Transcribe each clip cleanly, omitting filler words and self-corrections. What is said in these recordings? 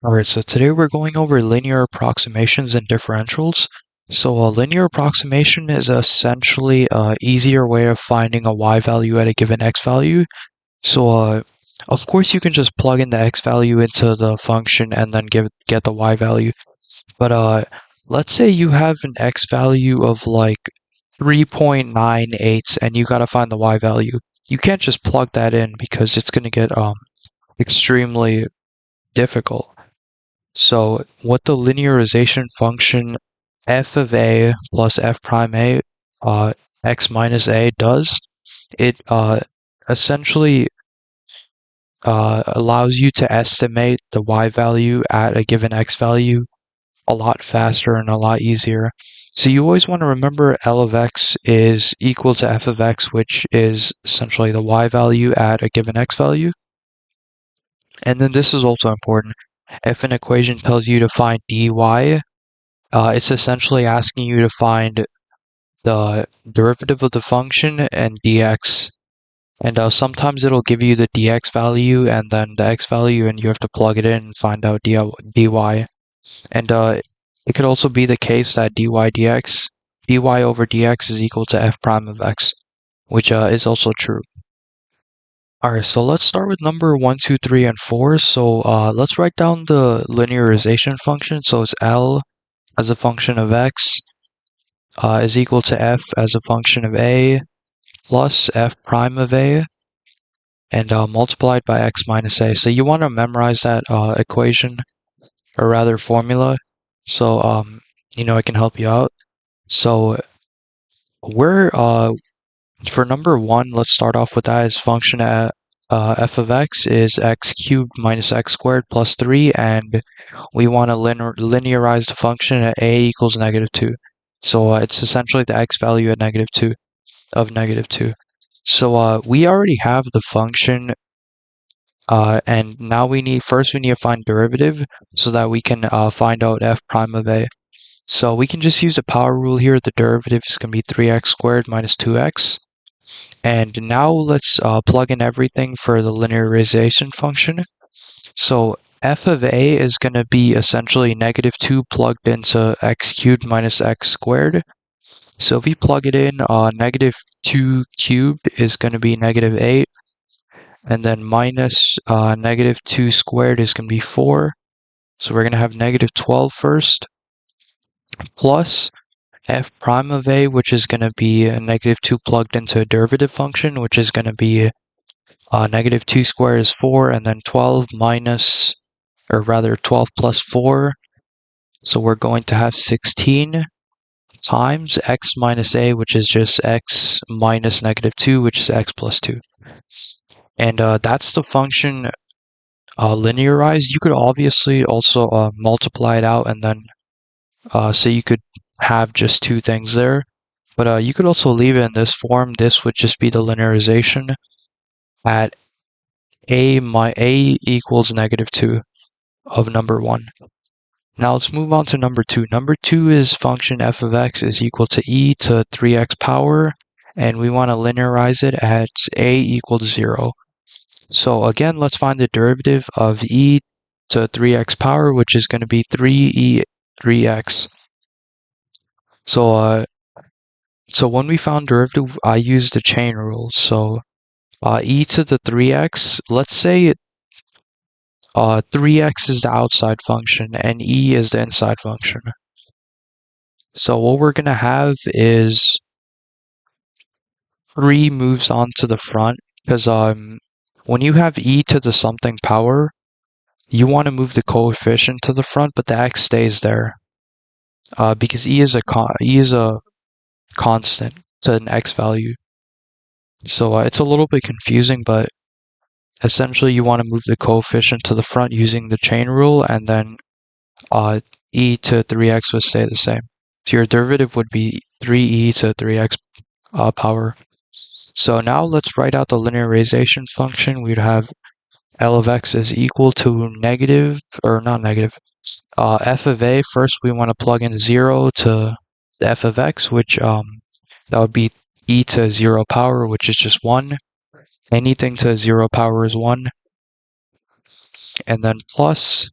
Alright, so today we're going over linear approximations and differentials. So a linear approximation is essentially an easier way of finding a y value at a given x value. So of course you can just plug in the x value into the function and then get the y value. But let's say you have an x value of like 3.98 and you gotta find the y value. You can't just plug that in because it's gonna get extremely difficult. So what the linearization function f of a plus f prime a x minus a does, it essentially allows you to estimate the y value at a given x value a lot faster and a lot easier. So you always want to remember L of x is equal to f of x, which is essentially the y value at a given x value. And then this is also important. If an equation tells you to find dy, it's essentially asking you to find the derivative of the function and dx. And sometimes it'll give you the dx value and then the x value, and you have to plug it in and find out dy. And it could also be the case that dy over dx is equal to f prime of x, which is also true. Alright, so let's start with number 1, 2, 3, and 4. So let's write down the linearization function. So it's L as a function of x is equal to f as a function of a plus f prime of a and multiplied by x minus a. So you want to memorize that equation, or rather formula, so it can help you out. So we're for number 1, let's start off with that. Is function at f of x is x cubed minus x squared plus 3, and we want to linearize the function at a equals -2. So it's essentially the x value at -2 of -2. So we already have the function, and now we need to find derivative so that we can find out f prime of a. So we can just use the power rule here. The derivative is going to be 3x squared minus 2x. And now let's plug in everything for the linearization function. So f of a is going to be essentially -2 plugged into x cubed minus x squared. So if we plug it in, -2 cubed is going to be -8, and then minus -2 squared is going to be 4. So we're going to have -12 first, plus f prime of a, which is going to be a -2 plugged into a derivative function, which is going to be -2 squared is 4, and then 12 minus, or rather 12 plus 4. So we're going to have 16 times x minus a, which is just x minus -2, which is x plus 2. And that's the function linearized. You could obviously also multiply it out, and then so you could have just two things there. But you could also leave it in this form. This would just be the linearization at a equals -2 of number 1. Now let's move on to number 2. Number 2 is function f of x is equal to e to 3x power, and we want to linearize it at a equals 0. So again, let's find the derivative of e to 3x power, which is going to be 3e 3x. So when we found derivative, I used the chain rule. So e to the 3x, let's say 3x is the outside function and e is the inside function. So what we're going to have is 3 moves on to the front, because when you have e to the something power, you want to move the coefficient to the front, but the x stays there, because e is a constant to an x value. So it's a little bit confusing, but essentially you want to move the coefficient to the front using the chain rule, and then e to 3x would stay the same. So your derivative would be 3e to 3x power. So now let's write out the linearization function. We'd have L of x is equal to f of a. First we want to plug in 0 to the f of x, which that would be e to 0 power, which is just 1. Anything to 0 power is 1. And then plus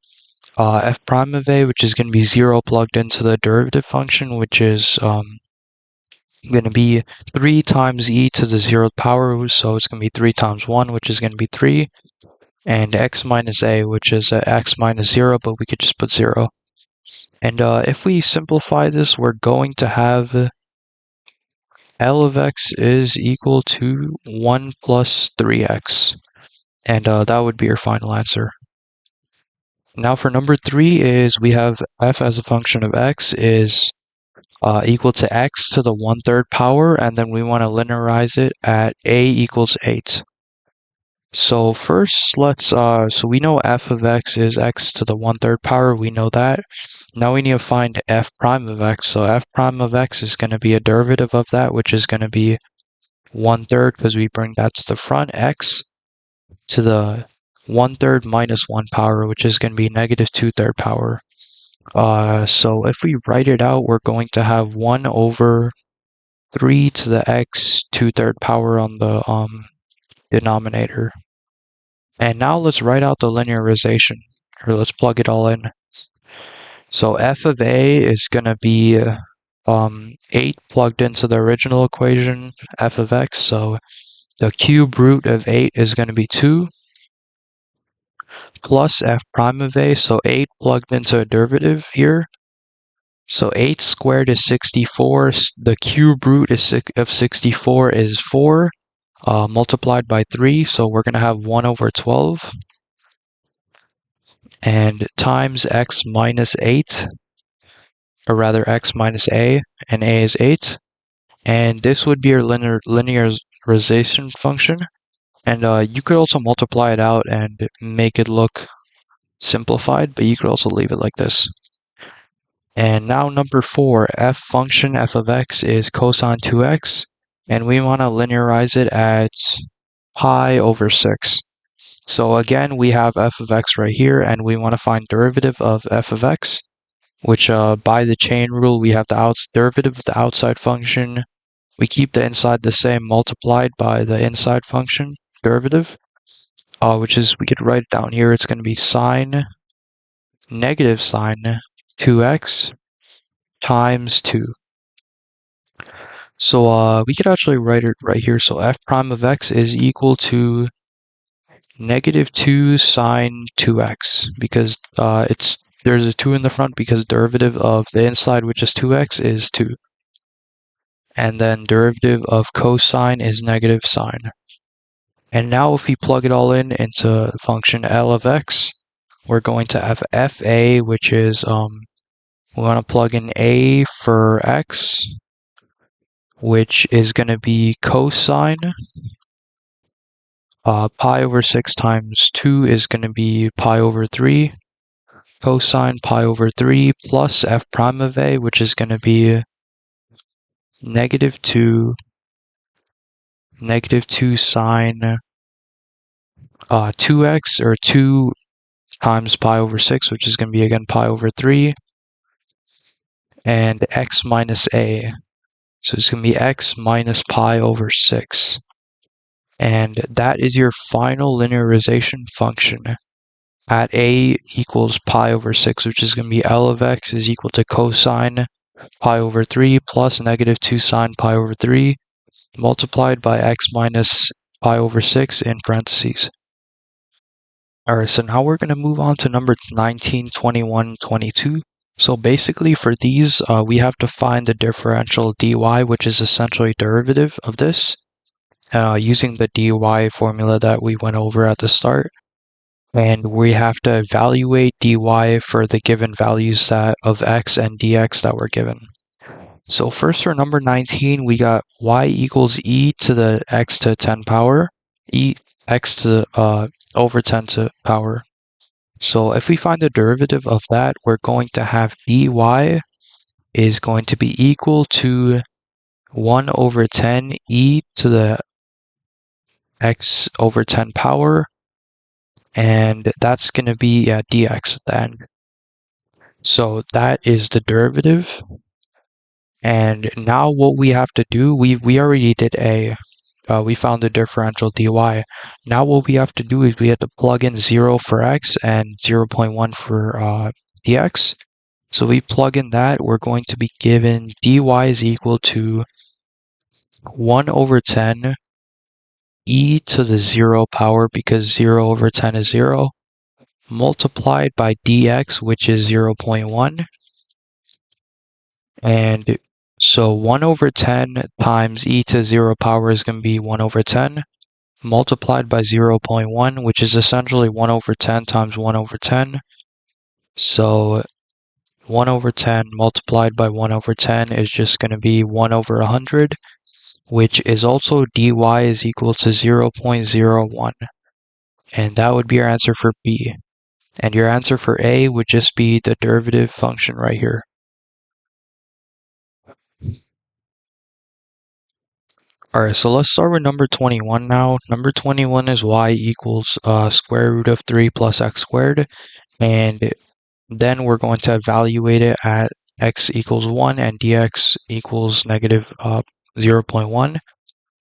f prime of a, which is going to be 0 plugged into the derivative function, which is going to be 3 times e to the 0th power, so it's going to be 3 times 1, which is going to be 3, and x minus a, which is x minus 0, but we could just put 0. And if we simplify this, we're going to have L of x is equal to 1 plus 3x, and that would be your final answer. Now for number 3 is we have f as a function of x is equal to x to the 1/3 power, and then we want to linearize it at a equals 8. So first, so we know f of x is x to the 1/3 power, we know that. Now we need to find f prime of x, so f prime of x is going to be a derivative of that, which is going to be 1/3, because we bring that to the front, x to the 1/3 minus 1 power, which is going to be negative 2/3 power. So if we write it out, we're going to have 1 over 3 to the x 2/3 power on the denominator. And now let's write out the linearization, or let's plug it all in. So f of a is going to be 8 plugged into the original equation, f of x, so the cube root of 8 is going to be 2, plus f prime of a, so 8 plugged into a derivative here. So 8 squared is 64, the cube root of 64 is 4, multiplied by 3, so we're going to have 1 over 12, and times x minus 8, or rather x minus a, and a is 8, and this would be your linearization function, and you could also multiply it out and make it look simplified, but you could also leave it like this. And now number 4, f function f of x is cosine 2x, and we want to linearize it at pi over 6. So again, we have f of x right here, and we want to find derivative of f of x, which by the chain rule, we have the derivative of the outside function. We keep the inside the same, multiplied by the inside function derivative, which is, we could write it down here, it's going to be negative sine 2x times 2. So we could actually write it right here. So f prime of x is equal to negative 2 sine 2x, because there's a 2 in the front, because derivative of the inside, which is 2x, is 2. And then derivative of cosine is negative sine. And now if we plug it all in into function L of x, we're going to have fa, which is, we want to plug in a for x, which is going to be cosine. Pi over 6 times 2 is going to be pi over 3. Cosine pi over 3 plus f prime of a, which is going to be negative 2 sine 2x, or 2 times pi over 6, which is going to be again pi over 3, and x minus a. So it's going to be x minus pi over 6. And that is your final linearization function at a equals pi over 6, which is going to be L of x is equal to cosine pi over 3 plus negative 2 sine pi over 3 multiplied by x minus pi over 6 in parentheses. Alright, so now we're going to move on to number 19, 21, 22. So basically for these, we have to find the differential dy, which is essentially derivative of this, using the dy formula that we went over at the start. And we have to evaluate dy for the given values of x and dx that were given. So first for number 19, we got y equals e to the x to 10 power, x to over 10 to power. So if we find the derivative of that, we're going to have dy is going to be equal to 1 over 10 e to the x over 10 power, and that's going to be dx at the end. So that is the derivative. And now what we have to do, we already did a. we found the differential dy. Now what we have to do is we have to plug in 0 for x and 0.1 for dx. So we plug in that, we're going to be given dy is equal to 1 over 10 e to the 0 power, because 0 over 10 is 0, multiplied by dx, which is 0.1. And so 1 over 10 times e to 0 power is going to be 1 over 10, multiplied by 0.1, which is essentially 1 over 10 times 1 over 10. So 1 over 10 multiplied by 1 over 10 is just going to be 1 over 100, which is also dy is equal to 0.01. And that would be our answer for B. And your answer for A would just be the derivative function right here. Alright, so let's start with number 21 now. Number 21 is y equals square root of 3 plus x squared. And then we're going to evaluate it at x equals 1 and dx equals negative 0.1.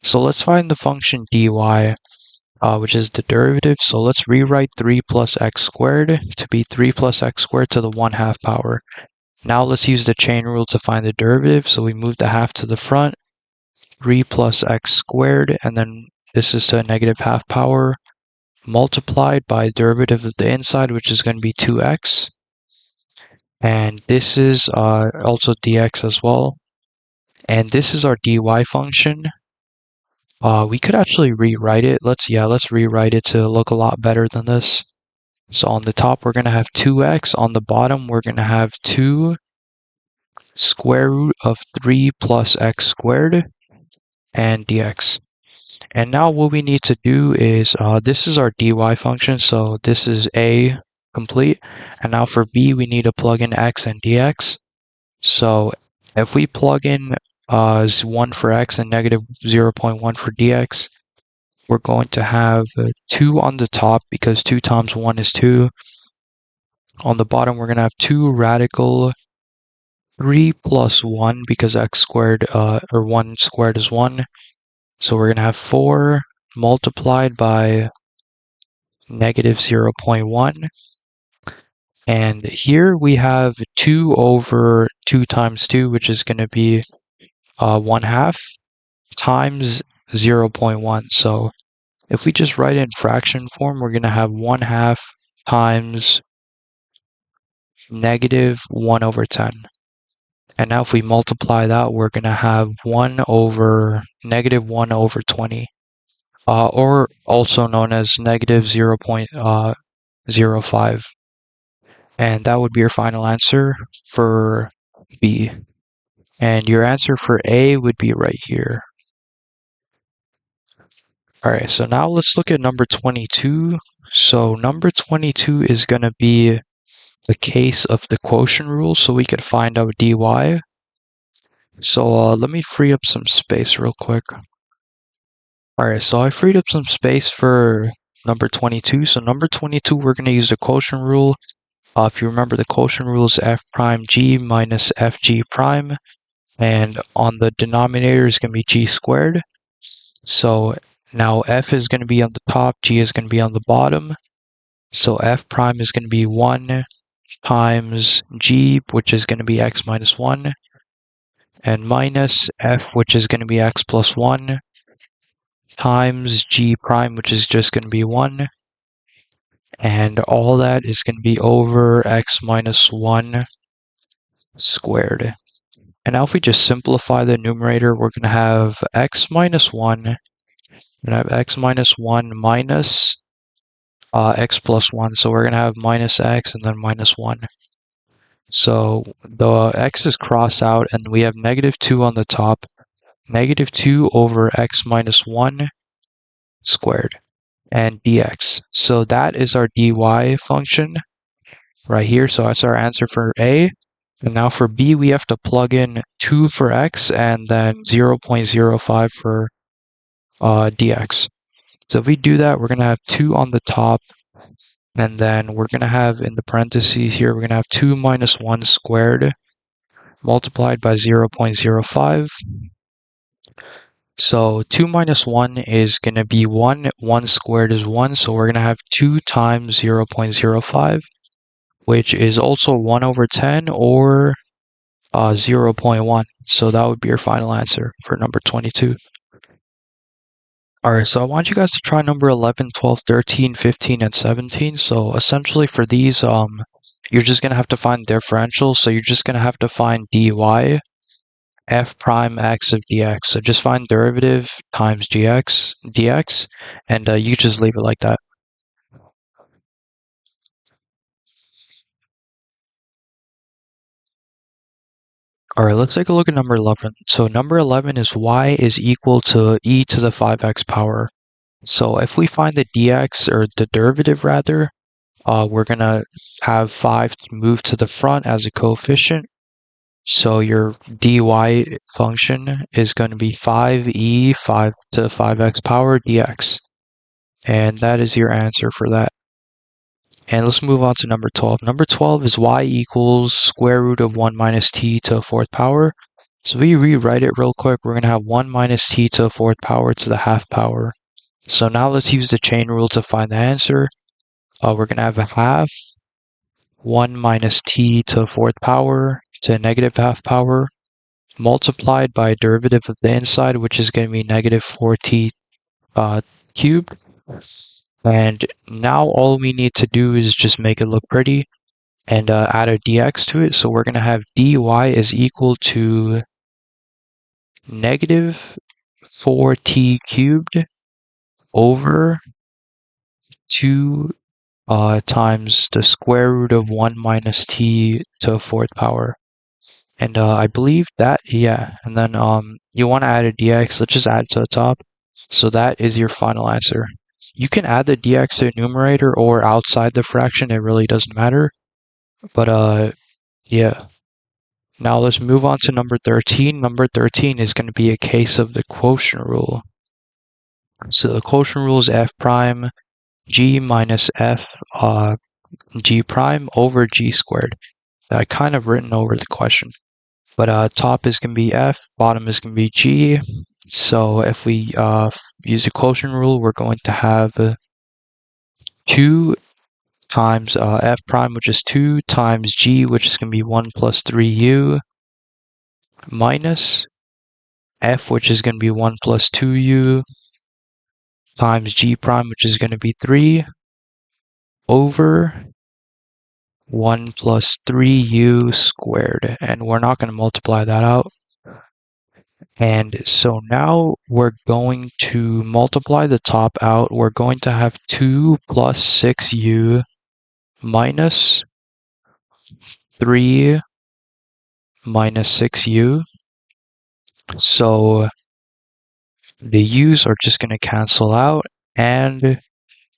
So let's find the function dy, which is the derivative. So let's rewrite 3 plus x squared to be 3 plus x squared to the 1/2 power. Now let's use the chain rule to find the derivative. So we move the half to the front, 3 plus x squared, and then this is to a negative 1/2 power, multiplied by derivative of the inside, which is going to be 2x. And this is also dx as well. And this is our dy function. We could actually rewrite it. Let's rewrite it to look a lot better than this. So on the top, we're going to have 2x. On the bottom, we're going to have 2 square root of 3 plus x squared and dx. And now what we need to do is, this is our dy function, so this is A complete. And now for B, we need to plug in x and dx. So if we plug in 1 for x and negative 0.1 for dx, we're going to have 2 on the top, because 2 times 1 is 2. On the bottom, we're going to have 2 radical 3 plus 1, because x squared, or 1 squared is 1. So we're going to have 4 multiplied by negative 0.1. And here we have 2 over 2 times 2, which is going to be 1/2 times 0.1. So if we just write it in fraction form, we're going to have 1/2 times negative 1 over 10. And now if we multiply that, we're going to have 1 over negative 1 over 20. Or also known as negative 0.05. And that would be your final answer for B. And your answer for A would be right here. Alright, so now let's look at number 22. So number 22 is going to be the case of the quotient rule, so we could find out dy. So let me free up some space real quick. Alright, so I freed up some space for number 22. So number 22, we're going to use the quotient rule. If you remember, the quotient rule is f prime g minus fg prime. And on the denominator is going to be g squared. So now f is going to be on the top, g is going to be on the bottom. So f prime is going to be 1 times g, which is going to be x minus 1. And minus f, which is going to be x plus 1. Times g prime, which is just going to be 1. And all that is going to be over x minus 1 squared. And now if we just simplify the numerator, we're going to have x minus 1. We're going to have x minus 1 minus x plus 1. So we're going to have minus x and then minus 1. So the x is crossed out, and we have negative 2 on the top. Negative 2 over x minus 1 squared. And dx. So that is our dy function right here. So that's our answer for A. And now for B, we have to plug in 2 for x and then 0.05 for dx. So if we do that, we're going to have 2 on the top, and then we're going to have in the parentheses here, we're going to have 2 minus 1 squared multiplied by 0.05. So 2 minus 1 is going to be 1. 1 squared is 1, so we're going to have 2 times 0.05, which is also 1 over 10 or 0.1. So that would be your final answer for number 22. Alright, so I want you guys to try number 11, 12, 13, 15, and 17. So essentially for these, you're just going to have to find differentials. So you're just going to have to find dy f prime x of dx. So just find derivative times dx, and you just leave it like that. Alright, let's take a look at number 11. So number 11 is y is equal to e to the 5x power. So if we find the dx, or the derivative rather, we're going to have 5 move to the front as a coefficient. So your dy function is going to be 5e 5 to the 5x power dx. And that is your answer for that. And let's move on to number 12. Number 12 is y equals square root of 1 minus t to the 4th power. So we rewrite it real quick. We're going to have 1 minus t to the 4th power to the half power. So now let's use the chain rule to find the answer. We're going to have a half 1 minus t to the 4th power to a negative half power multiplied by a derivative of the inside, which is going to be negative 4t cubed. And now all we need to do is just make it look pretty and add a dx to it. So we're going to have dy is equal to negative 4t cubed over 2 times the square root of 1 minus t to the 4th power. And I believe that, yeah. And then you want to add a dx. Let's just add it to the top. So that is your final answer. You can add the dx to the numerator or outside the fraction. It really doesn't matter. But yeah. Now let's move on to number 13. Number 13 is going to be a case of the quotient rule. So the quotient rule is f prime g minus f g prime over g squared. I kind of written over the question. But top is going to be f, bottom is going to be g. So if we use the quotient rule, we're going to have 2 times f prime, which is 2, times g, which is going to be 1 plus 3u, minus f, which is going to be 1 plus 2u, times g prime, which is going to be 3, over 1 plus 3u squared. And we're not going to multiply that out. And so now we're going to multiply the top out. We're going to have 2 plus 6u minus 3 minus 6u. So the u's are just going to cancel out, and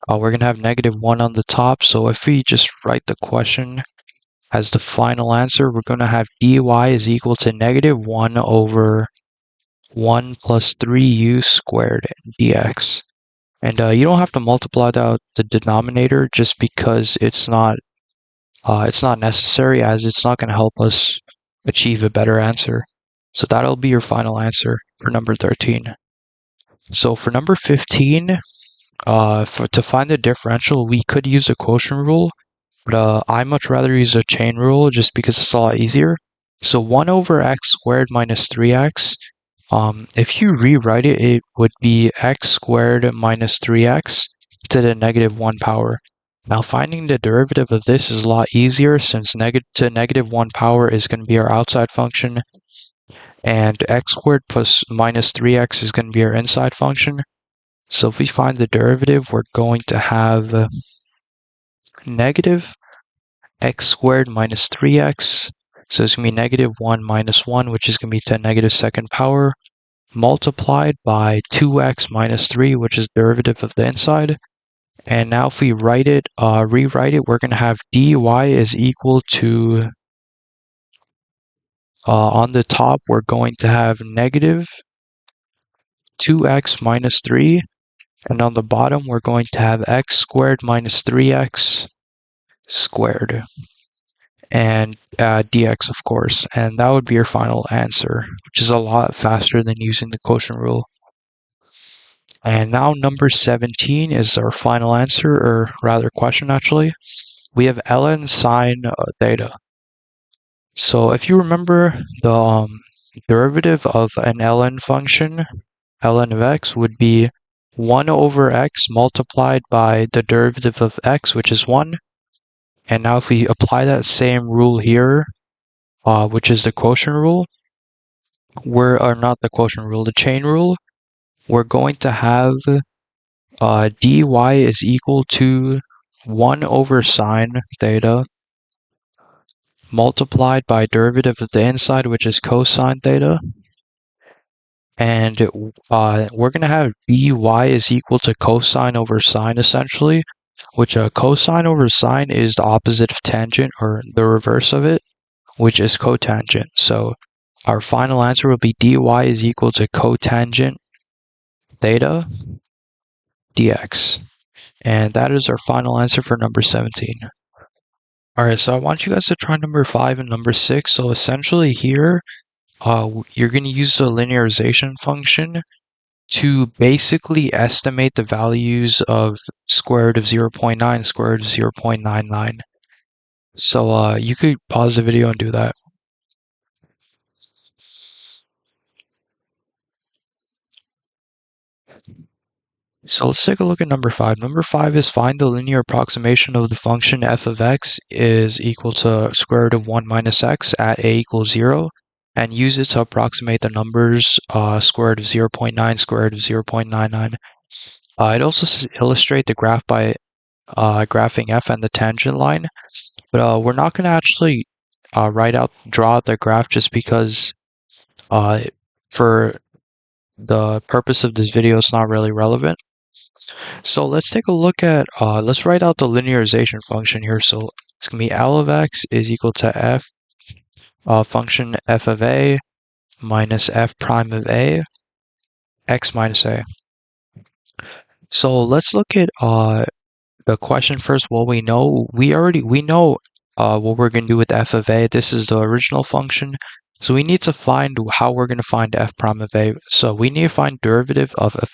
we're going to have negative 1 on the top. So if we just write the question as the final answer, we're going to have dy is equal to negative 1 over 1 plus 3u squared dx. And you don't have to multiply out the denominator just because it's not necessary, as it's not going to help us achieve a better answer. So that'll be your final answer for number 13. So for number 15, to find the differential, we could use the quotient rule, but I much rather use a chain rule just because it's a lot easier. So 1 over x squared minus 3x, if you rewrite it, it would be x squared minus 3x to the negative 1 power. Now finding the derivative of this is a lot easier, since negative 1 power is going to be our outside function, and x squared plus minus 3x is going to be our inside function. So if we find the derivative, we're going to have negative x squared minus 3x. So it's going to be negative 1 minus 1, which is going to be to the negative 2nd power, multiplied by 2x minus 3, which is derivative of the inside. And now if we rewrite it, we're going to have dy is equal to, on the top, we're going to have negative 2x minus 3. And on the bottom, we're going to have x squared minus 3x squared. And dx, of course. And that would be your final answer, which is a lot faster than using the quotient rule. And now number 17 is our final answer, or rather question actually. We have ln sine theta. So if you remember, the derivative of an ln function, ln of x, would be 1 over x multiplied by the derivative of x, which is 1. And now if we apply that same rule here, which is the quotient rule, or not the quotient rule, the chain rule, we're going to have dy is equal to 1 over sine theta multiplied by derivative of the inside, which is cosine theta. And we're going to have dy is equal to cosine over sine, essentially, which cosine over sine is the opposite of tangent, or the reverse of it, which is cotangent. So our final answer will be dy is equal to cotangent theta dx. And that is our final answer for number 17. Alright, so I want you guys to try number 5 and number 6. So essentially here, you're going to use the linearization function to basically estimate the values of square root of 0.9, square root of 0.99. So you could pause the video and do that. So let's take a look at number 5. Number 5 is find the linear approximation of the function f of x is equal to square root of 1 minus x at a equals 0, and use it to approximate the numbers square root of 0.9, square root of 0.99. I'd also illustrate the graph by graphing f and the tangent line, but we're not going to actually draw out the graph just because for the purpose of this video it's not really relevant. So let's take a look at, let's write out the linearization function here. So it's going to be L of x is equal to f function f of a minus f prime of a, x minus a. So let's look at the question first. Well, we know what we're going to do with f of a. This is the original function. So we need to find how we're going to find f prime of a. So we need to find derivative of a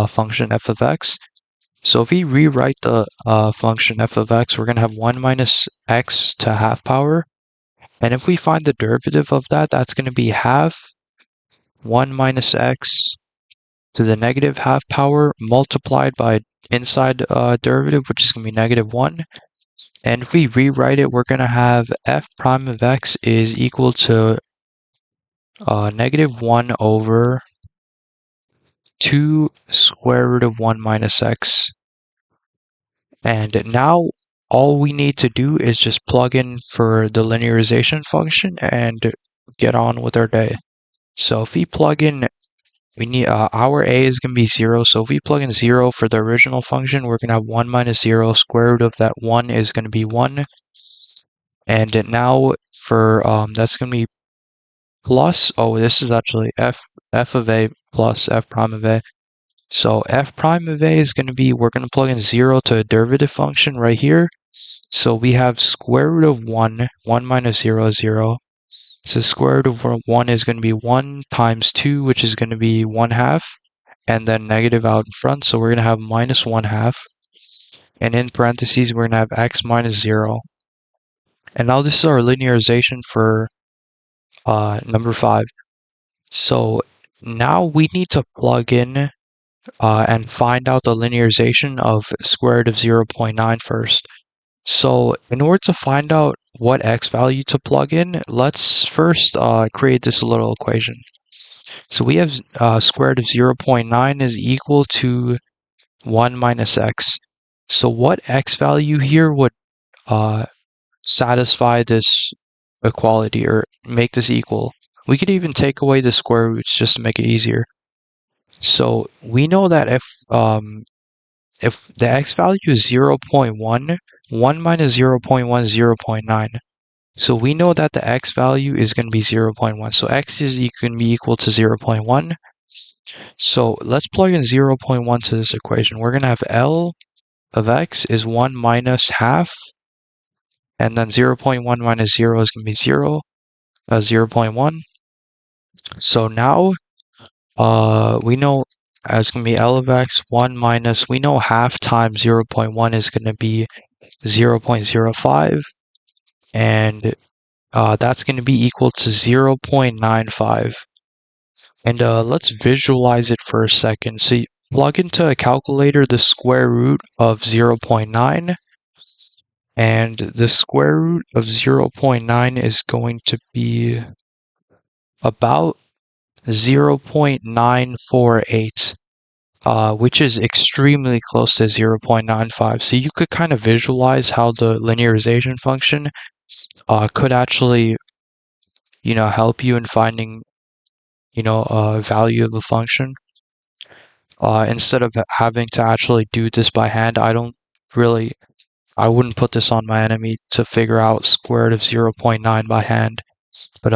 function f of x. So if we rewrite the function f of x, we're going to have 1 minus x to half power. And if we find the derivative of that, that's going to be half 1 minus x to the negative half power multiplied by inside derivative, which is going to be negative 1. And if we rewrite it, we're going to have f prime of x is equal to negative 1 over 2 square root of 1 minus x. And now all we need to do is just plug in for the linearization function and get on with our day. So if we plug in, we need our a is going to be 0. So if we plug in 0 for the original function, we're going to have 1 minus 0. Square root of that 1 is going to be 1. And now for that's going to be plus, this is actually f of a plus f prime of a. So f prime of a is going to be, we're going to plug in 0 to a derivative function right here. So we have square root of 1, 1 minus 0 is 0. So square root of 1 is going to be 1 times 2, which is going to be 1 half, and then negative out in front. So we're going to have minus 1 half. And in parentheses, we're going to have x minus 0. And now this is our linearization for number 5. So now we need to plug in and find out the linearization of square root of 0.9 first. So in order to find out what x value to plug in, let's first create this little equation. So we have square root of 0.9 is equal to 1 minus x. So what x value here would satisfy this equality or make this equal? We could even take away the square roots just to make it easier. So we know that if the x value is 0.1, 1 minus 0.1 is 0.9. So we know that the x value is going to be 0.1. So x is going to be equal to 0.1. So let's plug in 0.1 to this equation. We're going to have L of x is 1 minus half. And then 0.1 minus 0 is going to be 0. 0.1. So now we know It's going to be L of x 1 minus, we know half times 0.1 is going to be 0.05, and that's going to be equal to 0.95. And let's visualize it for a second. So you plug into a calculator the square root of 0.9, and the square root of 0.9 is going to be about 0.948, which is extremely close to 0.95. So you could kind of visualize how the linearization function could actually, help you in finding, a value of the function. Instead of having to actually do this by hand, I wouldn't put this on my enemy to figure out square root of 0.9 by hand. But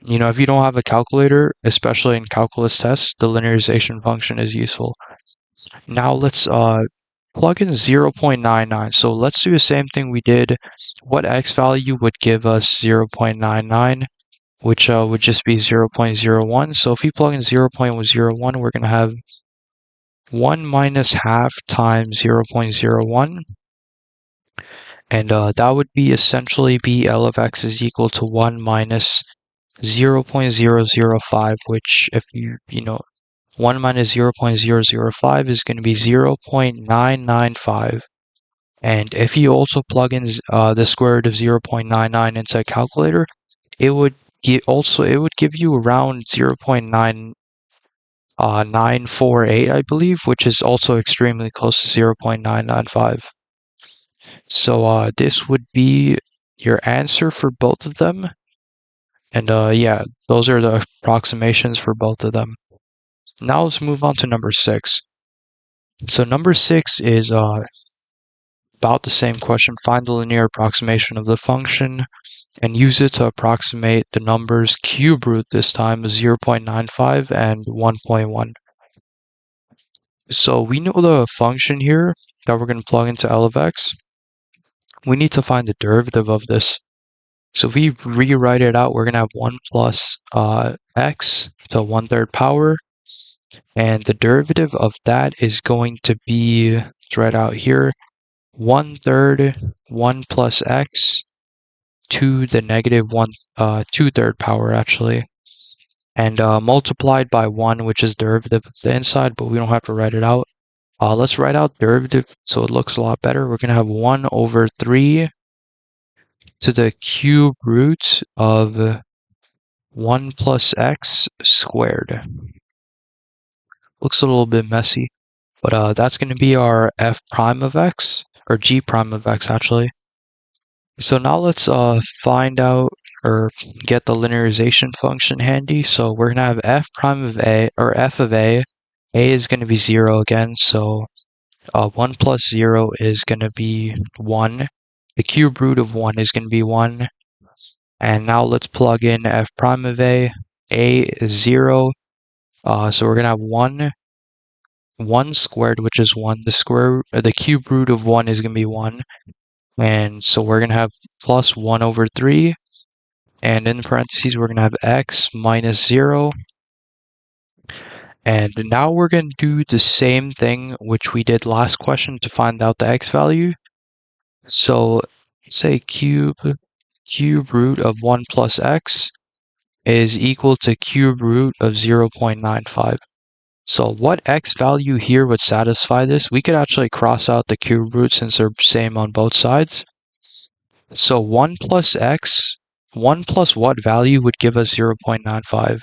if you don't have a calculator, especially in calculus tests, the linearization function is useful. Now let's plug in 0.99. So let's do the same thing we did. What x value would give us 0.99, which would just be 0.01. So if we plug in 0.01, we're going to have 1 minus half times 0.01. And that would be essentially be L of x is equal to 1 minus 0.005, which if 1 minus 0.005 is going to be 0.995. And if you also plug in the square root of 0.99 into a calculator, it would give you around 0.948, I believe, which is also extremely close to 0.995. So this would be your answer for both of them. And yeah, those are the approximations for both of them. Now let's move on to number 6. So number 6 is about the same question. Find the linear approximation of the function and use it to approximate the numbers cube root this time, 0.95 and 1.1. So we know the function here that we're going to plug into L of x. We need to find the derivative of this. So if we rewrite it out, we're going to have 1 plus x to 1/3 power. And the derivative of that is going to be, let's write out here, 1/3 1 plus x to the negative 2/3 power actually. And multiplied by 1, which is derivative of the inside, but we don't have to write it out. Let's write out derivative so it looks a lot better. We're going to have 1 over 3 to the cube root of 1 plus x squared. Looks a little bit messy, but that's going to be our f prime of x, or g prime of x actually. So now let's find out or get the linearization function handy. So we're going to have f prime of a, or f of a. A is going to be 0 again, so 1 plus 0 is going to be 1. The cube root of 1 is going to be 1. And now let's plug in f prime of a. A is 0, so we're going to have 1 squared, which is 1. The cube root of 1 is going to be 1. And so we're going to have plus 1 over 3. And in parentheses, we're going to have x minus 0. And now we're going to do the same thing which we did last question to find out the x value. So say cube root of 1 plus x is equal to cube root of 0.95. So what x value here would satisfy this? We could actually cross out the cube root since they're same on both sides. So 1 plus x, 1 plus what value would give us 0.95?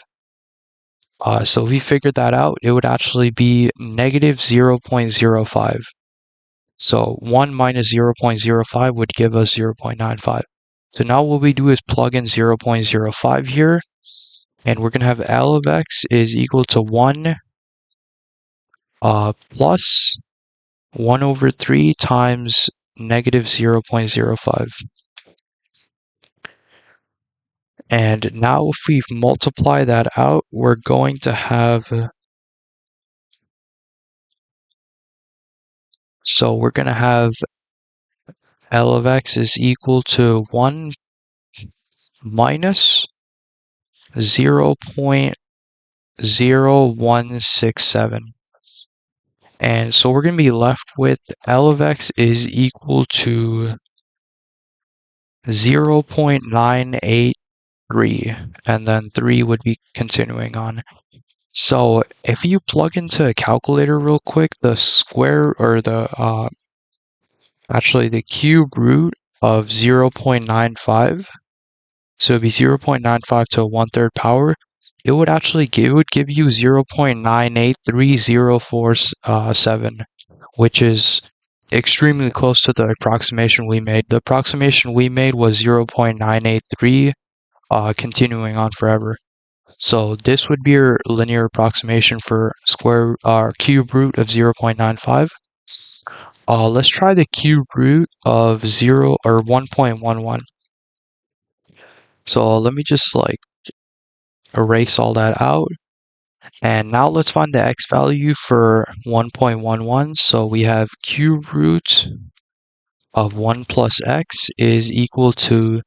So if we figured that out, it would actually be negative 0.05. So 1 minus 0.05 would give us 0.95. So now what we do is plug in 0.05 here, and we're going to have L of x is equal to 1 plus 1 over 3 times negative 0.05. And now if we multiply that out, we're going to have, so we're going to have L of x is equal to 1 minus 0.0167. And so we're going to be left with L of x is equal to 0.983, and then 3 would be continuing on. So if you plug into a calculator real quick, the square or actually the cube root of 0.95, so it'd be 0.95 to a 1/3 power, it would give you 0.983047, which is extremely close to the approximation we made. The approximation we made was 0.983, continuing on forever. So this would be your linear approximation for cube root of 0.95. Let's try the cube root of 1.11. So let me just erase all that out. And now let's find the x value for 1.11. So we have cube root of 1 plus x is equal to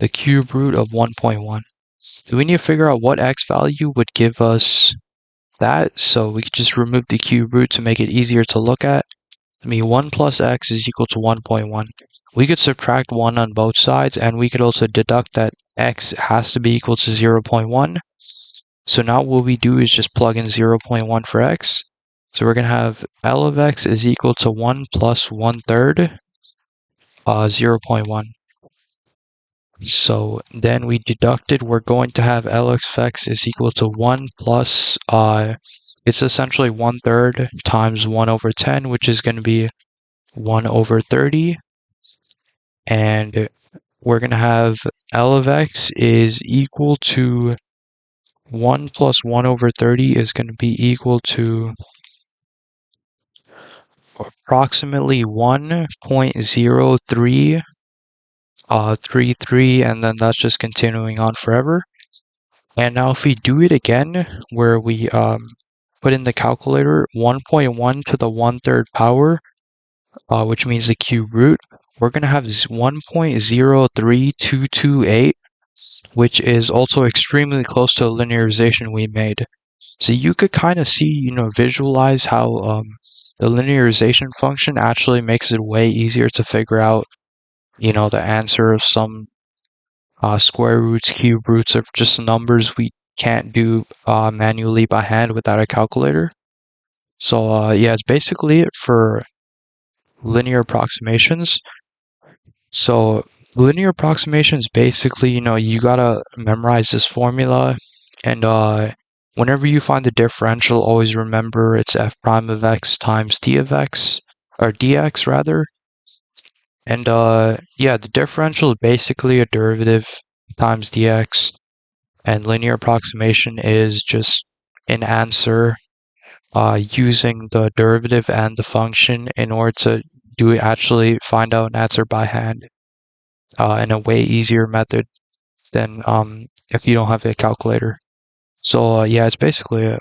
the cube root of 1.1. So we need to figure out what x value would give us that. So we could just remove the cube root to make it easier to look at. 1 plus x is equal to 1.1. We could subtract 1 on both sides, and we could also deduct that x has to be equal to 0.1. So now what we do is just plug in 0.1 for x. So we're going to have L of x is equal to 1 plus 1/3, 0.1. So then we deducted, we're going to have L of x is equal to 1 plus, it's essentially 1/3 times 1 over 10, which is going to be 1 over 30. And we're going to have L of x is equal to 1 plus 1 over 30 is going to be equal to approximately 1.0333, and then that's just continuing on forever. And now if we do it again, where we put in the calculator 1.1 to the 1/3 power, which means the cube root, we're going to have 1.03228, which is also extremely close to the linearization we made. So you could kind of see, visualize how the linearization function actually makes it way easier to figure out, the answer of some square roots, cube roots, or just numbers we can't do manually by hand without a calculator. So yeah, it's basically it for linear approximations. So linear approximations, basically, you gotta memorize this formula, and whenever you find the differential, always remember it's f prime of x times d of x, or dx rather. And yeah, the differential is basically a derivative times dx, and linear approximation is just an answer using the derivative and the function in order to actually find out an answer by hand in a way easier method than if you don't have a calculator. So yeah, it's basically it.